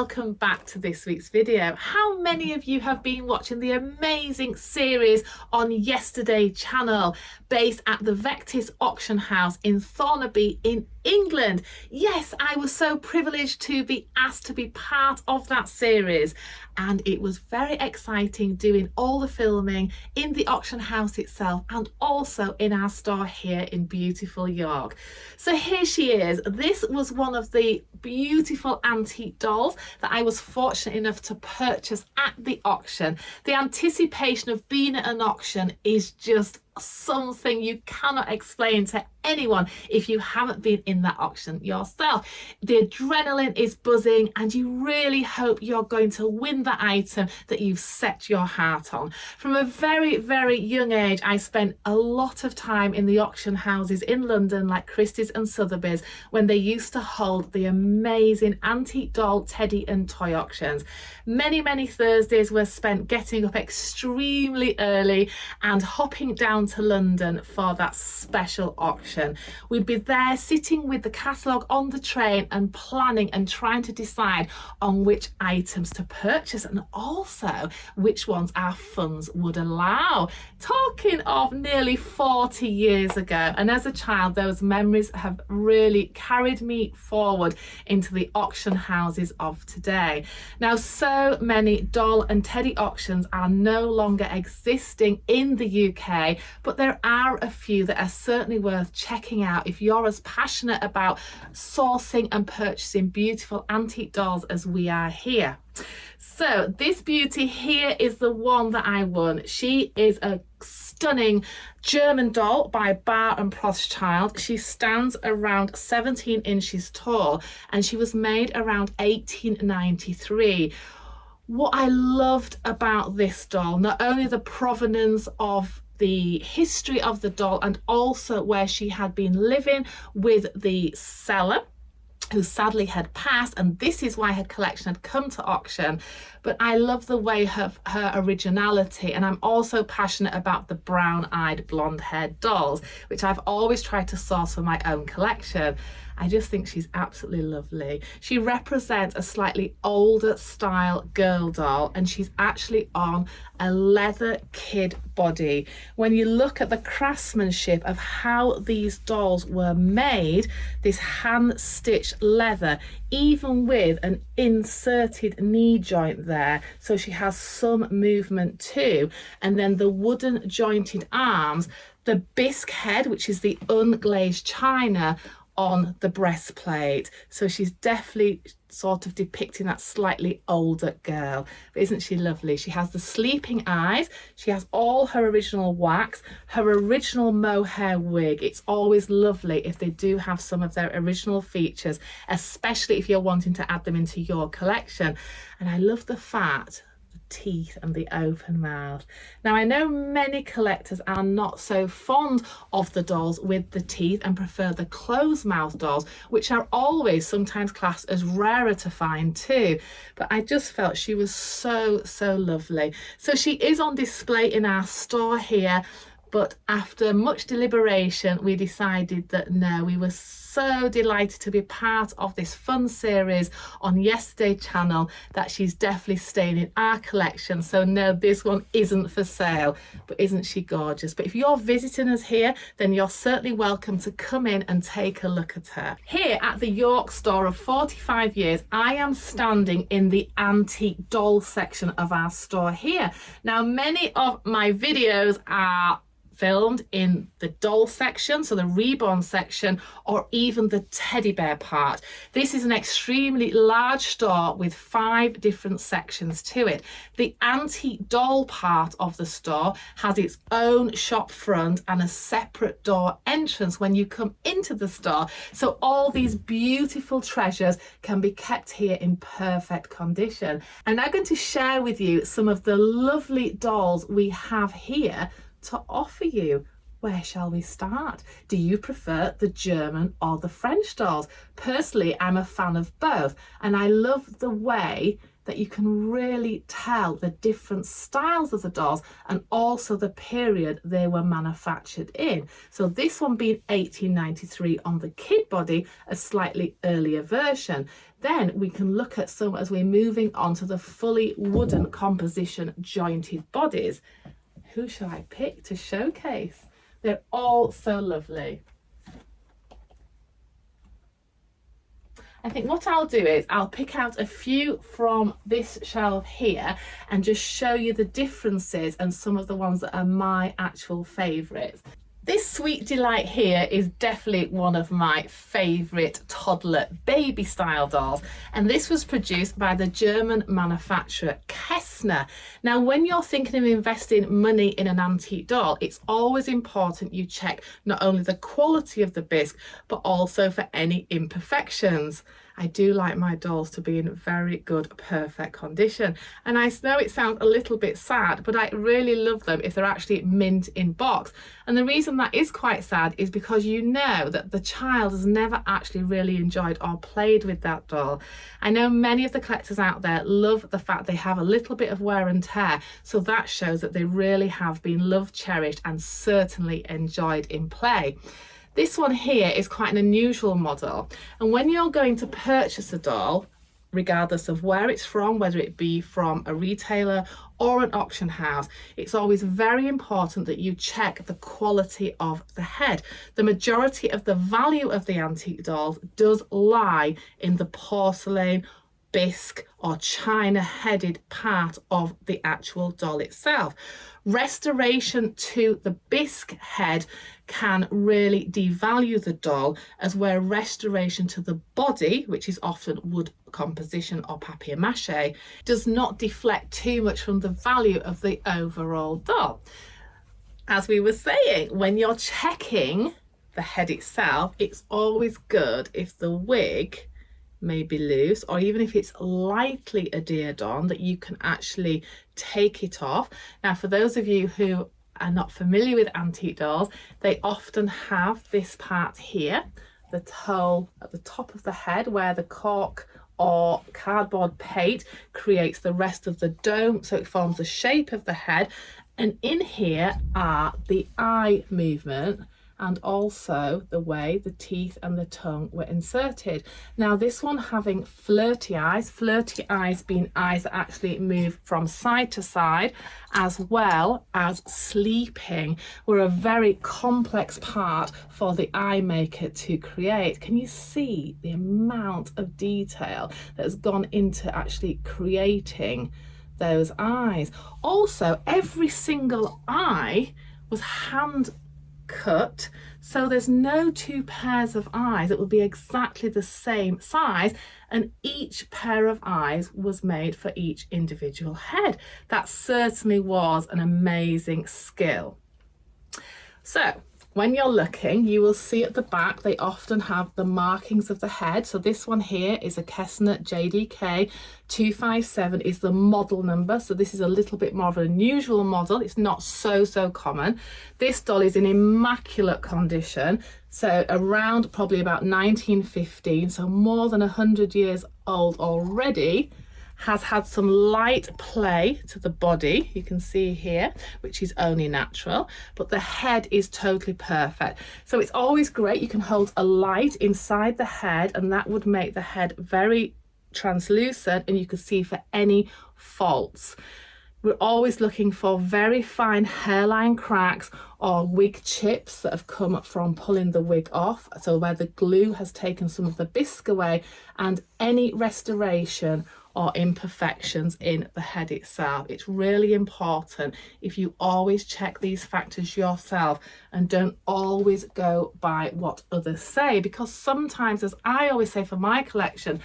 welcome back to this week's video. How many of you have been watching the amazing series on Yesterday channel based at the Vectis auction house in Thornaby in England? Yes, I was so privileged to be asked to be part of that series, and it was very exciting doing all the filming in the auction house itself and also in our store here in beautiful York. So here she is. This was one of the beautiful antique dolls that I was fortunate enough to purchase at the auction. The anticipation of being at an auction is just something you cannot explain to anyone if you haven't been in that auction yourself. The adrenaline is buzzing and you really hope you're going to win the item that you've set your heart on. From a very, very young age, I spent a lot of time in the auction houses in London like Christie's and Sotheby's when they used to hold the amazing antique doll, teddy and toy auctions. Many Thursdays were spent getting up extremely early and hopping down to London for that special auction. We'd be there sitting with the catalogue on the train and planning and trying to decide on which items to purchase and also which ones our funds would allow. Talking of nearly 40 years ago, and as a child those memories have really carried me forward into the auction houses of today. Now, so many doll and teddy auctions are no longer existing in the UK, but there are a few that are certainly worth checking out if you're as passionate about sourcing and purchasing beautiful antique dolls as we are here. So this beauty here is the one that I won. She is a stunning German doll by Bar and Rothschild. She stands around 17 inches tall and she was made around 1893. What I loved about this doll, not only the provenance of the history of the doll and also where she had been living with the seller, who sadly had passed, and this is why her collection had come to auction. But I love the way her originality, and I'm also passionate about the brown-eyed blonde-haired dolls, which I've always tried to source for my own collection. I just think she's absolutely lovely. She represents a slightly older style girl doll, and she's actually on a leather kid body. When you look at the craftsmanship of how these dolls were made, this hand-stitched leather, even with an inserted knee joint there, so she has some movement too, and then the wooden jointed arms, the bisque head, which is the unglazed china on the breastplate. So she's definitely sort of depicting that slightly older girl. But isn't she lovely? She has the sleeping eyes, she has all her original wax, her original mohair wig. It's always lovely if they do have some of their original features, especially if you're wanting to add them into your collection. And I love the fact teeth and the open mouth. Now, I know many collectors are not so fond of the dolls with the teeth and prefer the closed mouth dolls, which are always sometimes classed as rarer to find too, but I just felt she was so lovely. So she is on display in our store here, but after much deliberation we decided that no, we were so delighted to be part of this fun series on Yesterday channel that she's definitely staying in our collection. So no, this one isn't for sale, but isn't she gorgeous? But if you're visiting us here, then you're certainly welcome to come in and take a look at her. Here at the York store of 45 years, I am standing in the antique doll section of our store here. Now, many of my videos are filmed in the doll section, so the reborn section, or even the teddy bear part. This is an extremely large store with 5 different sections to it. The antique doll part of the store has its own shop front and a separate door entrance when you come into the store, so all these beautiful treasures can be kept here in perfect condition. I'm now going to share with you some of the lovely dolls we have here to offer you. Where shall we start? Do you prefer the German or the French dolls? Personally, I'm a fan of both, and I love the way that you can really tell the different styles of the dolls and also the period they were manufactured in. So this one being 1893 on the kid body, a slightly earlier version. Then we can look at some as we're moving on to the fully wooden composition jointed bodies. Who shall I pick to showcase? They're all so lovely. I think what I'll do is I'll pick out a few from this shelf here and just show you the differences and some of the ones that are my actual favourites. This Sweet Delight here is definitely one of my favourite toddler baby style dolls, and this was produced by the German manufacturer Kessner. Now when you're thinking of investing money in an antique doll, it's always important you check not only the quality of the bisque but also for any imperfections. I do like my dolls to be in very good, perfect condition. And I know it sounds a little bit sad, but I really love them if they're actually mint in box. And the reason that is quite sad is because you know that the child has never actually really enjoyed or played with that doll. I know many of the collectors out there love the fact they have a little bit of wear and tear, so that shows that they really have been loved, cherished, and certainly enjoyed in play. This one here is quite an unusual model, and when you're going to purchase a doll, regardless of where it's from, whether it be from a retailer or an auction house, it's always very important that you check the quality of the head. The majority of the value of the antique dolls does lie in the porcelain, bisque or china headed part of the actual doll itself. Restoration to the bisque head can really devalue the doll, as where restoration to the body, which is often wood composition or papier-mâché, does not deflect too much from the value of the overall doll. As we were saying, when you're checking the head itself, it's always good if the wig may be loose, or even if it's lightly adhered on, that you can actually take it off. Now for those of you who are not familiar with antique dolls, they often have this part here, the hole at the top of the head where the cork or cardboard plate creates the rest of the dome, so it forms the shape of the head. And in here are the eye movement and also the way the teeth and the tongue were inserted. Now this one having flirty eyes being eyes that actually move from side to side, as well as sleeping, were a very complex part for the eye maker to create. Can you see the amount of detail that has gone into actually creating those eyes? Also, every single eye was hand cut, so there's no two pairs of eyes that will be exactly the same size, and each pair of eyes was made for each individual head. That certainly was an amazing skill. So when you're looking, you will see at the back they often have the markings of the head. So this one here is a Kessner JDK 257 is the model number. So this is a little bit more of an unusual model. It's not so common. This doll is in immaculate condition. So around probably about 1915, so more than 100 years old already. Has had some light play to the body, you can see here, which is only natural, but the head is totally perfect. So it's always great, you can hold a light inside the head and that would make the head very translucent and you can see for any faults. We're always looking for very fine hairline cracks or wig chips that have come from pulling the wig off, so where the glue has taken some of the bisque away, and any restoration or imperfections in the head itself. It's really important if you always check these factors yourself and don't always go by what others say, because sometimes, as I always say for my collection,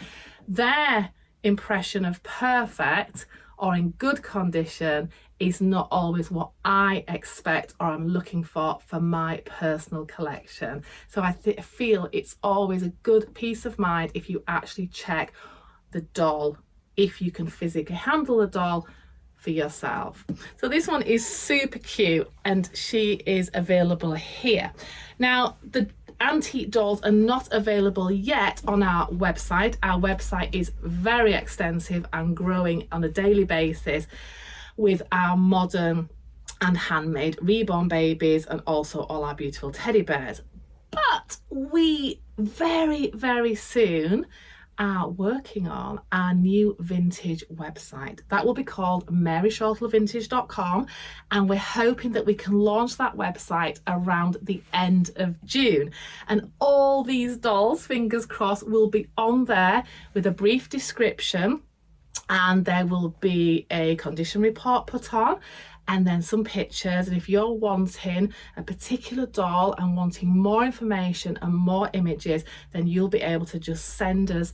their impression of perfect or in good condition is not always what I expect or I'm looking for my personal collection. So I feel it's always a good peace of mind if you actually check the doll, if you can physically handle the doll for yourself. So this one is super cute and she is available here. Now the antique dolls are not available yet on our website. Our website is very extensive and growing on a daily basis with our modern and handmade reborn babies and also all our beautiful teddy bears. But we very, very soon are working on our new vintage website. That will be called maryshortlevintage.com, and we're hoping that we can launch that website around the end of June. And all these dolls, fingers crossed, will be on there with a brief description, and there will be a condition report put on, and then some pictures. And if you're wanting a particular doll and wanting more information and more images, then you'll be able to just send us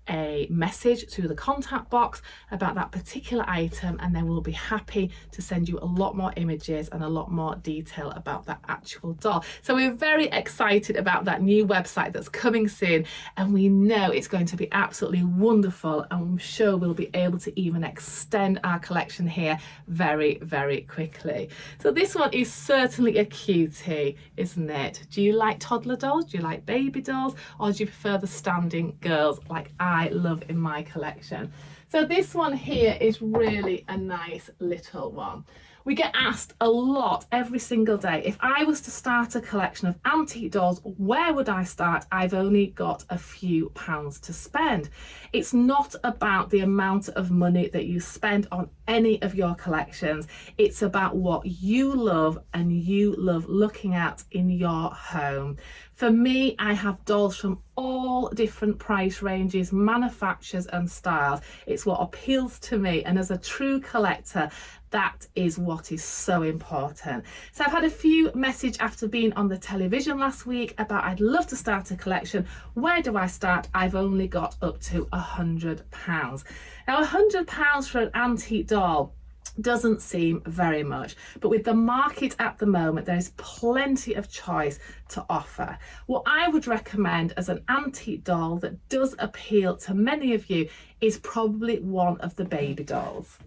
a message through the contact box about that particular item, and then we'll be happy to send you a lot more images and a lot more detail about that actual doll. So we're very excited about that new website that's coming soon, and we know it's going to be absolutely wonderful, and I'm sure we'll be able to even extend our collection here very, very quickly. So this one is certainly a cutie, isn't it? Do you like toddler dolls? Do you like baby dolls? Or do you prefer the standing girls like I love in my collection? So this one here is really a nice little one. We get asked a lot every single day, if I was to start a collection of antique dolls, where would I start? I've only got a few pounds to spend. It's not about the amount of money that you spend on any of your collections. It's about what you love and you love looking at in your home. For me, I have dolls from all different price ranges, manufacturers and styles. It's what appeals to me, and as a true collector, that is what is so important. So I've had a few messages after being on the television last week about I'd love to start a collection. Where do I start? I've only got up to £100. Now £100 for an antique doll doesn't seem very much, but with the market at the moment, there's plenty of choice to offer. What I would recommend as an antique doll that does appeal to many of you is probably one of the baby dolls.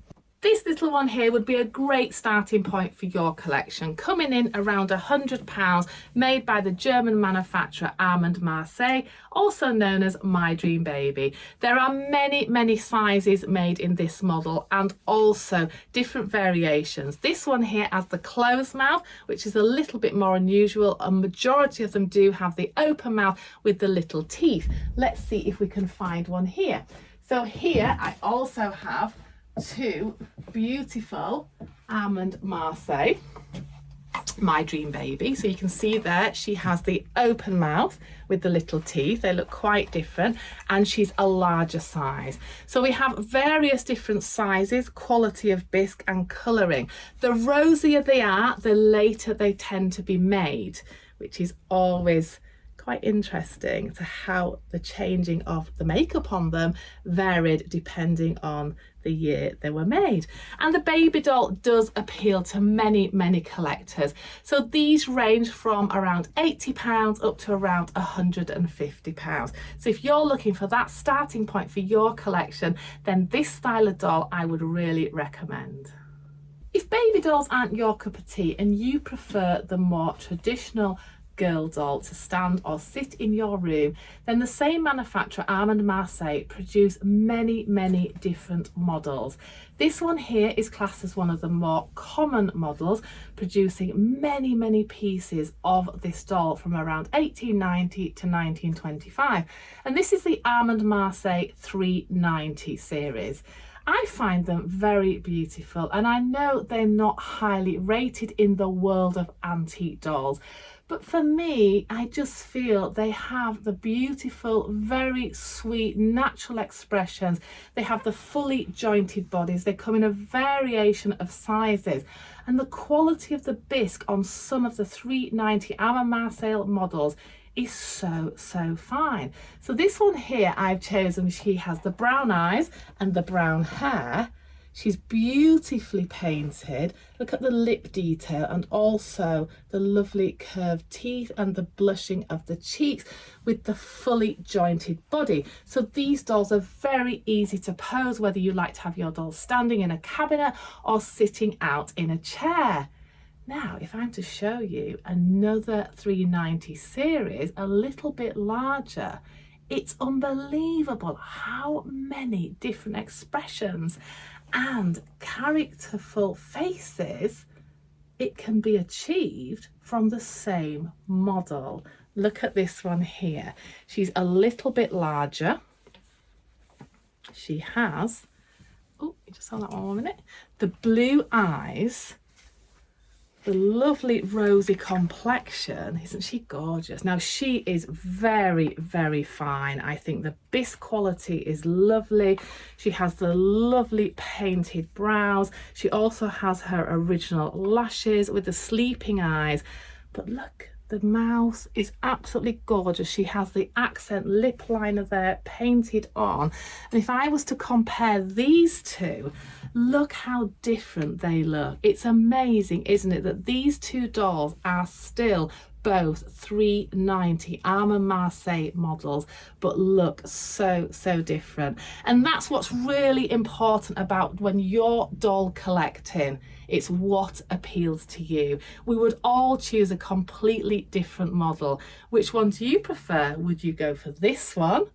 This little one here would be a great starting point for your collection, coming in around £100, made by the German manufacturer Almond Marseille, also known as My Dream Baby. There are many, many sizes made in this model and also different variations. This one here has the closed mouth, which is a little bit more unusual. A majority of them do have the open mouth with the little teeth. Let's see if we can find one here. So here I also have two beautiful Almond Marseille, My Dream Baby. So you can see there she has the open mouth with the little teeth. They look quite different, and she's a larger size. So we have various different sizes, quality of bisque and colouring. The rosier they are, the later they tend to be made, which is always quite interesting to how the changing of the makeup on them varied depending on the year they were made. And the baby doll does appeal to many, many collectors. So these range from around £80 up to around £150. So if you're looking for that starting point for your collection, then this style of doll I would really recommend. If baby dolls aren't your cup of tea and you prefer the more traditional girl doll to stand or sit in your room, then the same manufacturer, Almond Marseille, produce many, many different models. This one here is classed as one of the more common models, producing many, many pieces of this doll from around 1890 to 1925. And this is the Almond Marseille 390 series. I find them very beautiful, and I know they're not highly rated in the world of antique dolls, but for me, I just feel they have the beautiful, very sweet, natural expressions. They have the fully jointed bodies. They come in a variation of sizes, and the quality of the bisque on some of the 390 Almond Marseille models is so fine. So this one here I've chosen, she has the brown eyes and the brown hair. She's beautifully painted. Look at the lip detail and also the lovely curved teeth and the blushing of the cheeks with the fully jointed body. So these dolls are very easy to pose, whether you like to have your doll standing in a cabinet or sitting out in a chair. Now, if I'm to show you another 390 series, a little bit larger, it's unbelievable how many different expressions and characterful faces it can be achieved from the same model. Look at this one here. She's a little bit larger. She has, oh, you just saw that one minute, the blue eyes, the lovely rosy complexion. Isn't she gorgeous? Now, she is very, very fine. I think the bisque quality is lovely. She has the lovely painted brows. She also has her original lashes with the sleeping eyes. But look, the mouth is absolutely gorgeous. She has the accent lip liner there painted on. And if I was to compare these two, look how different they look. It's amazing, isn't it, that these two dolls are still both 390 Almond Marseille models, but look so different. And that's what's really important about when you're doll collecting. It's what appeals to you. We would all choose a completely different model. Which one do you prefer? Would you go for this one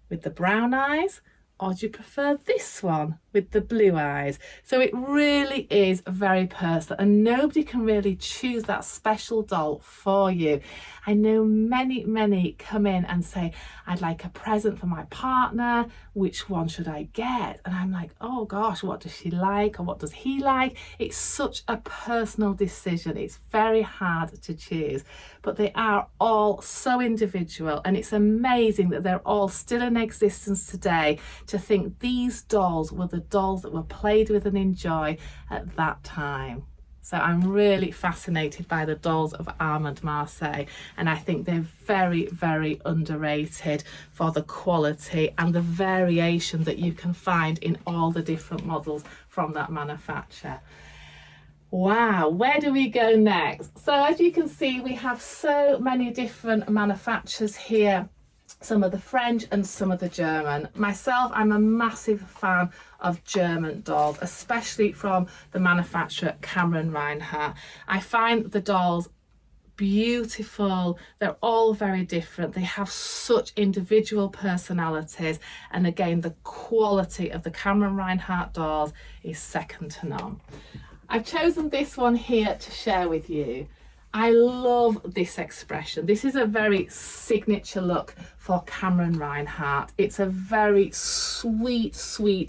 with the brown eyes, or do you prefer this one with the blue eyes? So it really is very personal, and nobody can really choose that special doll for you. I know many come in and say, I'd like a present for my partner, which one should I get? And I'm like, oh gosh, what does she like, or what does he like? It's such a personal decision. It's very hard to choose, but they are all so individual, and it's amazing that they're all still in existence today. To think these dolls were the dolls that were played with and enjoyed at that time. So I'm really fascinated by the dolls of Almond Marseille, and I think they're very underrated for the quality and the variation that you can find in all the different models from that manufacturer. Wow, where do we go next? So as you can see, we have so many different manufacturers here. Some of the French and some of the German. Myself, I'm a massive fan of German dolls, especially from the manufacturer Cameron Reinhardt. I find the dolls beautiful. They're all very different. They have such individual personalities, and again, the quality of the Cameron Reinhardt dolls is second to none. I've chosen this one here to share with you. I love this expression. This is a very signature look for Cameron Reinhardt. It's a very sweet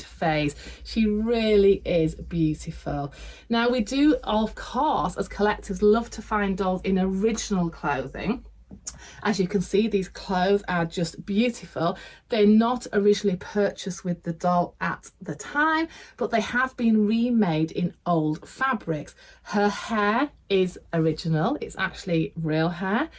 face. She really is beautiful. Now, we do, of course, as collectors, love to find dolls in original clothing. As you can see, these clothes are just beautiful. They're not originally purchased with the doll at the time, but they have been remade in old fabrics. Her hair is original. It's actually real hair.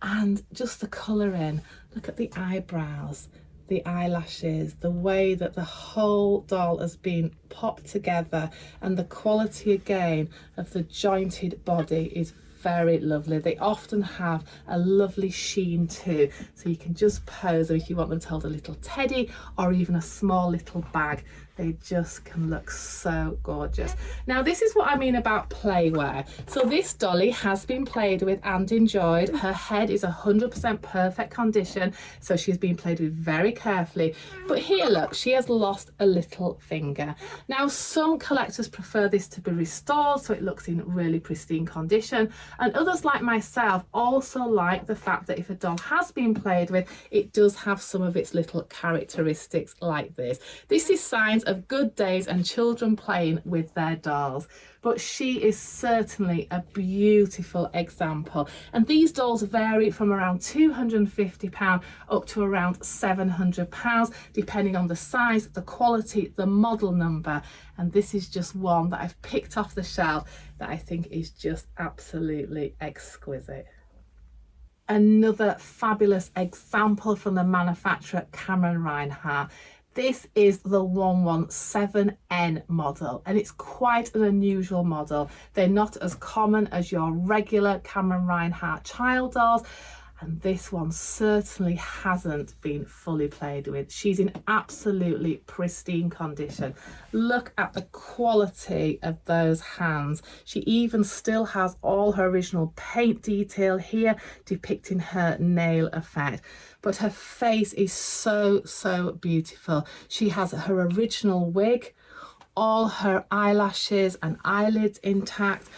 And just the colouring. Look at the eyebrows, the eyelashes, the way that the whole doll has been popped together, and the quality again of the jointed body is very lovely. They often have a lovely sheen too, so you can just pose them if you want them to hold a little teddy or even a small little bag. They just can look so gorgeous. Now, this is what I mean about playwear. So this dolly has been played with and enjoyed. Her head is 100% perfect condition, so she's been played with very carefully. But here, look, she has lost a little finger. Now, some collectors prefer this to be restored so it looks in really pristine condition, and others like myself also like the fact that if a doll has been played with, it does have some of its little characteristics like this. This is signs of good days and children playing with their dolls. But she is certainly a beautiful example, and these dolls vary from around £250 up to around £700, depending on the size, the quality, the model number. And this is just one that I've picked off the shelf that I think is just absolutely exquisite. Another fabulous example from the manufacturer Cameron Reinhardt. This is the 117N model, and it's quite an unusual model. They're not as common as your regular Cameron Reinhardt child dolls. And this one certainly hasn't been fully played with. She's in absolutely pristine condition. Look at the quality of those hands. She even still has all her original paint detail here depicting her nail effect. But her face is so, so beautiful. She has her original wig, all her eyelashes and eyelids intact.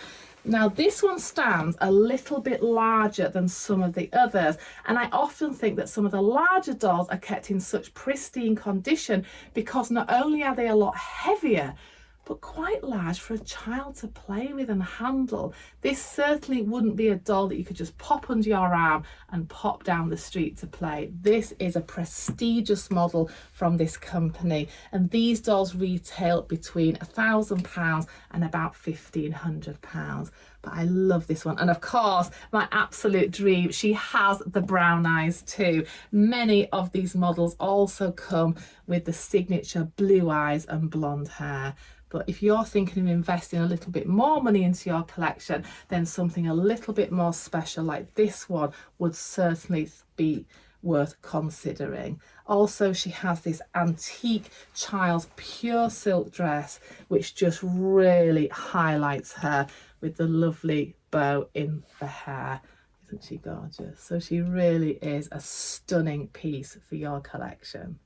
Now this one stands a little bit larger than some of the others, and I often think that some of the larger dolls are kept in such pristine condition because not only are they a lot heavier, but quite large for a child to play with and handle. This certainly wouldn't be a doll that you could just pop under your arm and pop down the street to play. This is a prestigious model from this company, and these dolls retail between £1,000 and about £1,500. But I love this one, and of course my absolute dream, she has the brown eyes too. Many of these models also come with the signature blue eyes and blonde hair. But if you're thinking of investing a little bit more money into your collection, then something a little bit more special like this one would certainly be worth considering. Also, she has this antique child's pure silk dress, which just really highlights her with the lovely bow in the hair. Isn't she gorgeous? So she really is a stunning piece for your collection.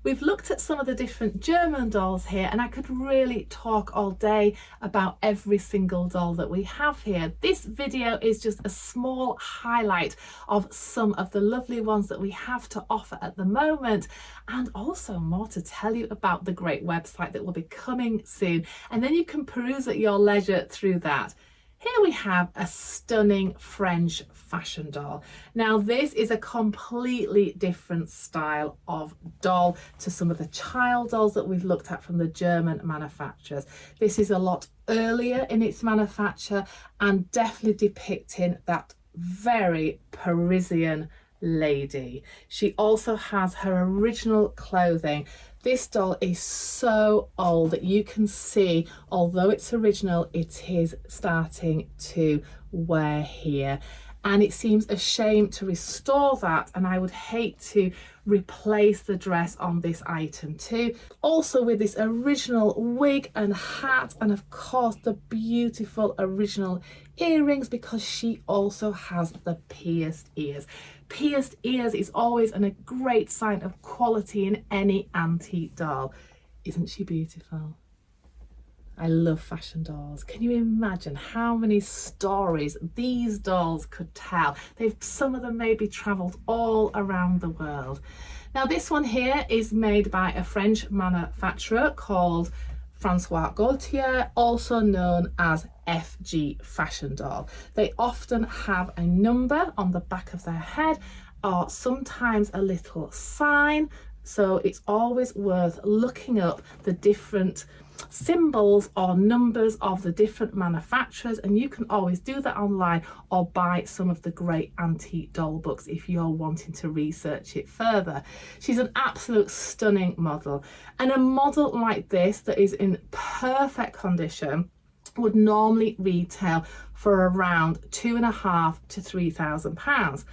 We've looked at some of the different German dolls here, and I could really talk all day about every single doll that we have here. This video is just a small highlight of some of the lovely ones that we have to offer at the moment, and also more to tell you about the great website that will be coming soon, and then you can peruse at your leisure through that. Here we have a stunning French fashion doll. Now this is a completely different style of doll to some of the child dolls that we've looked at from the German manufacturers. This is a lot earlier in its manufacture and definitely depicting that very Parisian lady. She also has her original clothing. This doll is so old that you can see, although it's original, it is starting to wear here. And it seems a shame to restore that, and I would hate to replace the dress on this item too. Also with this original wig and hat, and of course the beautiful original earrings, because she also has the pierced ears. Pierced ears is always a great sign of quality in any antique doll. Isn't she beautiful? I love fashion dolls. Can you imagine how many stories these dolls could tell? Some of them maybe travelled all around the world. Now this one here is made by a French manufacturer called Francois Gaultier, also known as FG Fashion Doll. They often have a number on the back of their head, or sometimes a little sign, so it's always worth looking up the different symbols or numbers of the different manufacturers, and you can always do that online or buy some of the great antique doll books if you're wanting to research it further. She's an absolute stunning model, and a model like this that is in perfect condition would normally retail for around £2,500 to £3,000.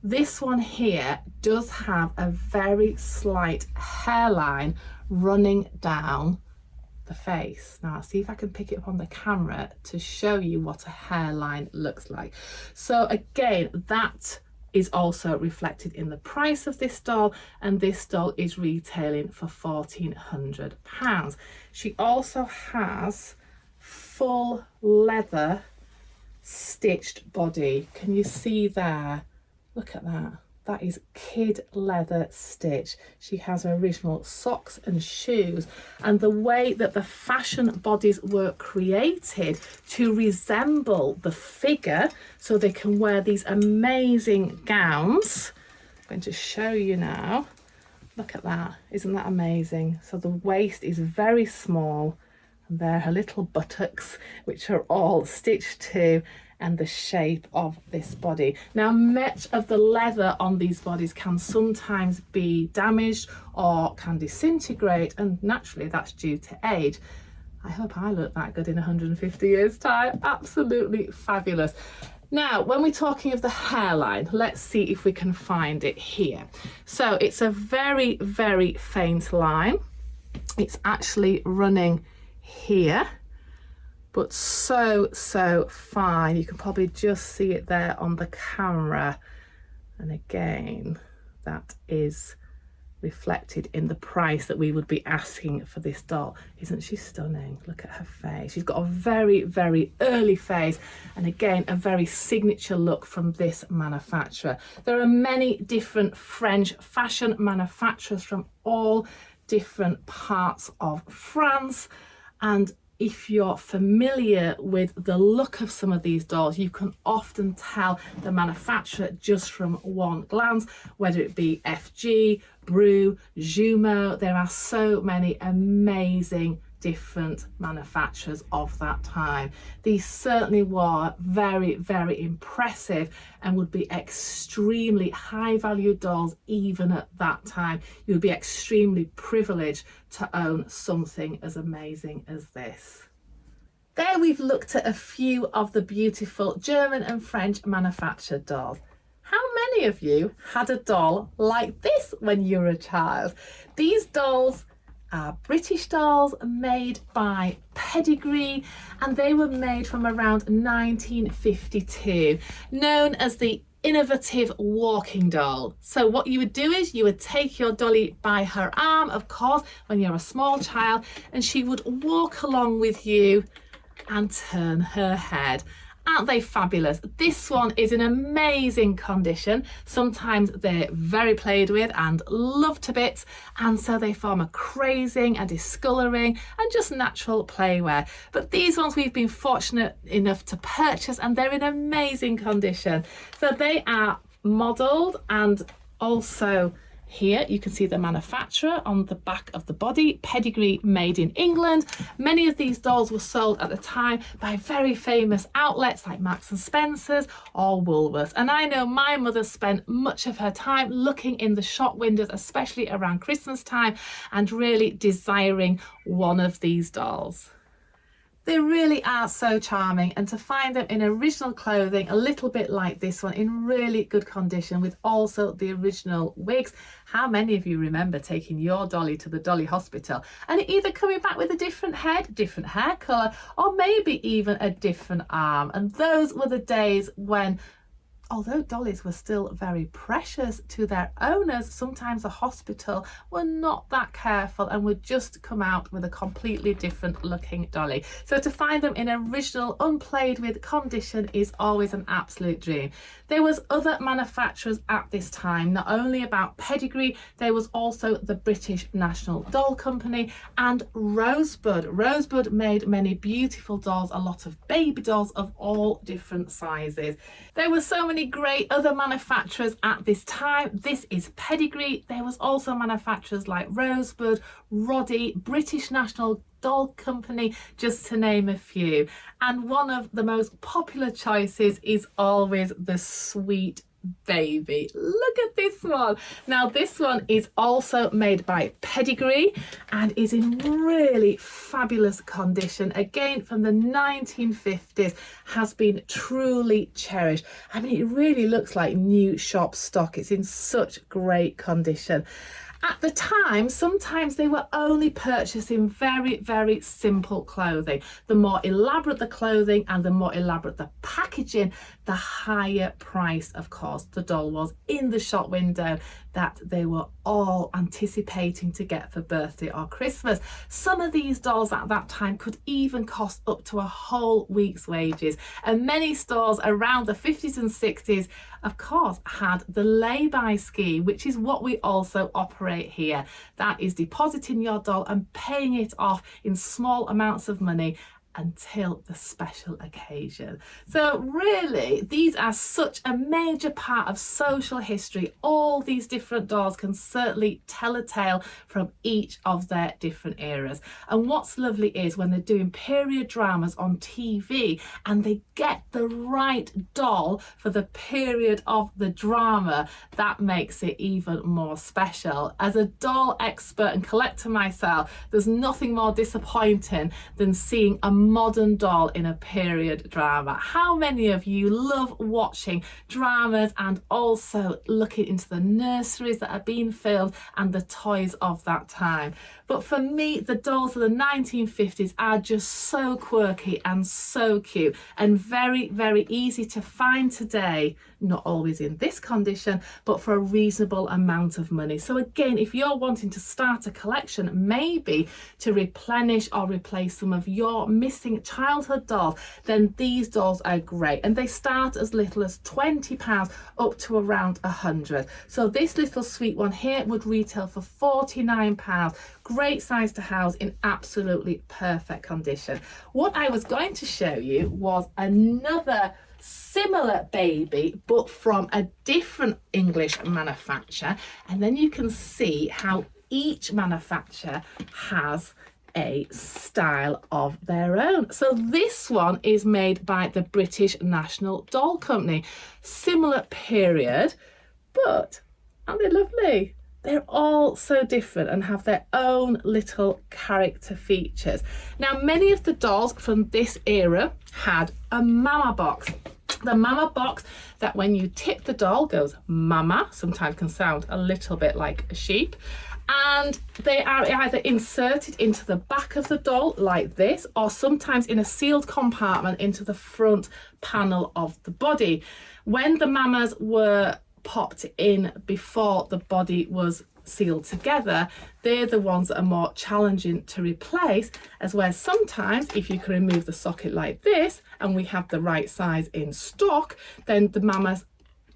This one here does have a very slight hairline running down the face. Now I'll see if I can pick it up on the camera to show you what a hairline looks like. So again, that is also reflected in the price of this doll, and this doll is retailing for £1,400. She also has full leather stitched body. Can you see there? Look at that. That is kid leather stitch. She has her original socks and shoes, and the way that the fashion bodies were created to resemble the figure so they can wear these amazing gowns. I'm going to show you now. Look at that. Isn't that amazing? So the waist is very small, and there are her little buttocks, which are all stitched to, and the shape of this body. Now, much of the leather on these bodies can sometimes be damaged or can disintegrate, and naturally that's due to age. I hope I look that good in 150 years time. Absolutely fabulous. Now, when we're talking of the hairline, let's see if we can find it here. So it's a very, very faint line. It's actually running here, but so fine. You can probably just see it there on the camera. And again, that is reflected in the price that we would be asking for this doll. Isn't she stunning? Look at her face. She's got a very, very early face, and again, a very signature look from this manufacturer. There are many different French fashion manufacturers from all different parts of France, and if you're familiar with the look of some of these dolls, you can often tell the manufacturer just from one glance, whether it be FG, Bru, Jumeau. There are so many amazing different manufacturers of that time. These certainly were very, very impressive and would be extremely high value dolls even at that time. You would be extremely privileged to own something as amazing as this. There we've looked at a few of the beautiful German and French manufactured dolls. How many of you had a doll like this when you were a child? These dolls are British dolls made by Pedigree, and they were made from around 1952, known as the innovative walking doll. So what you would do is you would take your dolly by her arm, of course, when you're a small child, and she would walk along with you and turn her head. Aren't they fabulous? This one is in amazing condition. Sometimes they're very played with and loved to bits, and so they form a crazing and discolouring and just natural playwear. But these ones we've been fortunate enough to purchase, and they're in amazing condition. So they are modelled, and also here you can see the manufacturer on the back of the body, Pedigree, made in England. Many of these dolls were sold at the time by very famous outlets like Marks and Spencer's or Woolworths. And I know my mother spent much of her time looking in the shop windows, especially around Christmas time, and really desiring one of these dolls. They really are so charming, and to find them in original clothing, a little bit like this one, in really good condition with also the original wigs. How many of you remember taking your dolly to the dolly hospital and it either coming back with a different head, different hair colour, or maybe even a different arm? And those were the days when, although dollies were still very precious to their owners, sometimes the hospital were not that careful and would just come out with a completely different looking dolly. So to find them in original, unplayed with condition is always an absolute dream. There was other manufacturers at this time, not only about Pedigree, there was also the British National Doll Company and Rosebud. Rosebud made many beautiful dolls, a lot of baby dolls of all different sizes. There were so many great other manufacturers at this time. This is Pedigree. There was also manufacturers like Rosebud, Roddy, British National Doll Company, just to name a few. And one of the most popular choices is always the Sweet Baby. Look at this one. Now this one is also made by Pedigree and is in really fabulous condition, again from the 1950s, has been truly cherished. I mean, it really looks like new shop stock. It's in such great condition. At the time, sometimes they were only purchased in very, very simple clothing. The more elaborate the clothing and the more elaborate the packaging, the higher price, of course, the doll was in the shop window that they were all anticipating to get for birthday or Christmas. Some of these dolls at that time could even cost up to a whole week's wages. And many stores around the 50s and 60s, of course, had the lay-by scheme, which is what we also operate here. That is depositing your doll and paying it off in small amounts of money until the special occasion. So really, these are such a major part of social history. All these different dolls can certainly tell a tale from each of their different eras. And what's lovely is when they're doing period dramas on TV and they get the right doll for the period of the drama, that makes it even more special. As a doll expert and collector myself, there's nothing more disappointing than seeing a modern doll in a period drama. How many of you love watching dramas and also looking into the nurseries that are being filmed and the toys of that time? But for me, the dolls of the 1950s are just so quirky and so cute and very, very easy to find today. Not always in this condition, but for a reasonable amount of money. So again, if you're wanting to start a collection, maybe to replenish or replace some of your missing childhood dolls, then these dolls are great. And they start as little as £20 up to around £100. So this little sweet one here would retail for £49. Great size to house in absolutely perfect condition. What I was going to show you was another similar baby, but from a different English manufacturer, and then you can see how each manufacturer has a style of their own. So this one is made by the British National Doll Company. Similar period, but aren't they lovely? They're all so different and have their own little character features. Now, many of the dolls from this era had a mama box. The mama box that when you tip the doll goes mama, sometimes can sound a little bit like a sheep. And they are either inserted into the back of the doll like this, or sometimes in a sealed compartment into the front panel of the body. When the mamas were popped in before the body was sealed together, they're the ones that are more challenging to replace, as where sometimes if you can remove the socket like this and we have the right size in stock, then the mama's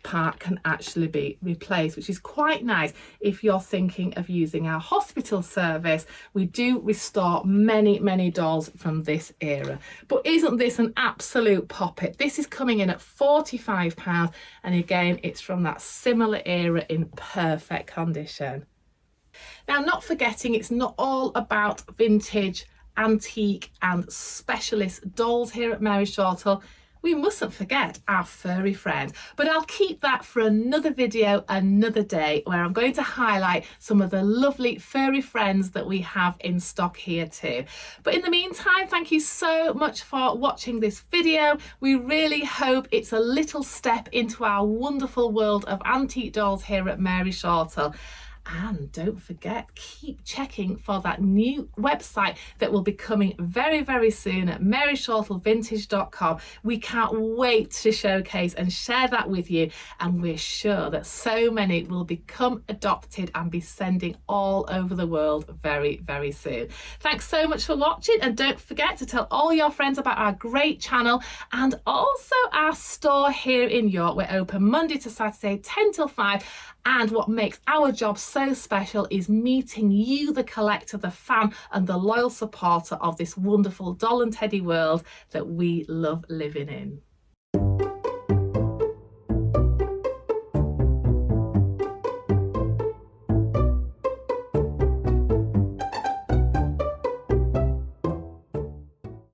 part can actually be replaced, which is quite nice if you're thinking of using our hospital service. We do restore many dolls from this era. But isn't this an absolute poppet? This is coming in at £45, and again it's from that similar era in perfect condition. Now, not forgetting, it's not all about vintage, antique and specialist dolls here at Mary Shortle. We mustn't forget our furry friends, but I'll keep that for another video another day, where I'm going to highlight some of the lovely furry friends that we have in stock here too. But in the meantime, thank you so much for watching this video. We really hope it's a little step into our wonderful world of antique dolls here at Mary Shortle. And don't forget, keep checking for that new website that will be coming very soon at maryshortlevintage.com. We can't wait to showcase and share that with you, and we're sure that so many will become adopted and be sending all over the world very soon. Thanks so much for watching, and don't forget to tell all your friends about our great channel and also our store here in York. We're open Monday to Saturday 10 till 5. And what makes our job so special is meeting you, the collector, the fan and the loyal supporter of this wonderful doll and teddy world that we love living in.